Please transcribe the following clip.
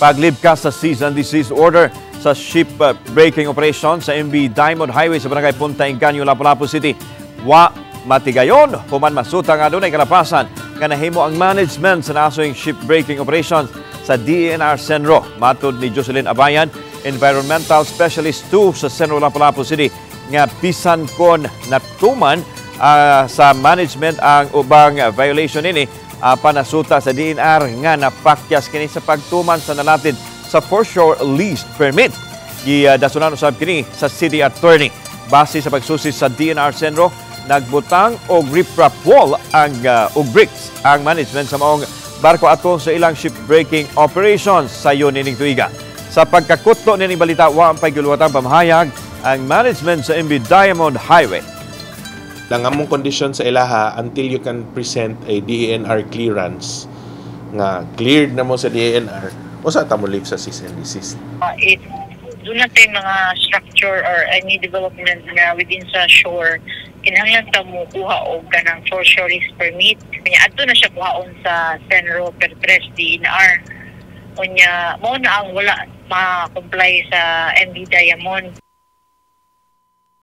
paglibkas sa cease and desist order sa ship breaking operation sa MV Diamond Highway sa Barangay Punta Inganyo, Lapu-Lapu City. Wa matigayon, human masuta nga doon ay kalapasan nga nahimo ang management sa nasoing ship breaking operations sa DENR Senro. Matod ni Jocelyn Abayan, Environmental Specialist 2 sa Senro, Lapu-Lapu City, nga bisan kon natuman sa management ang ubang violation ini, panasuta sa DENR nga napakyas kini sa pagtuman sa nalatid sa foreshore lease permit. Gidasunan usab kini sa City Attorney. Base sa pagsusi sa DENR Senro, nagbutang og riprap wall ang og bricks ang management sa maong barko ato sa ilang ship breaking operations sa yun ining tuiga. Sa pagkakutlo nining balita, wa ang pagguluwatang pamahayag ang management sa MV Diamond Highway. Lang among condition sa ilaha until you can present a DENR clearance nga cleared na mo sa DENR o sa mo live sa cease and desist. Doon natin mga structure or any development na within sa shore, kinahanglan ta mo kuha og kanang foreshore lease permit. Kanya adto na siya kuhaon sa Senro Pertres DENR. Unya mo na ang wala ma-comply sa MV Diamond.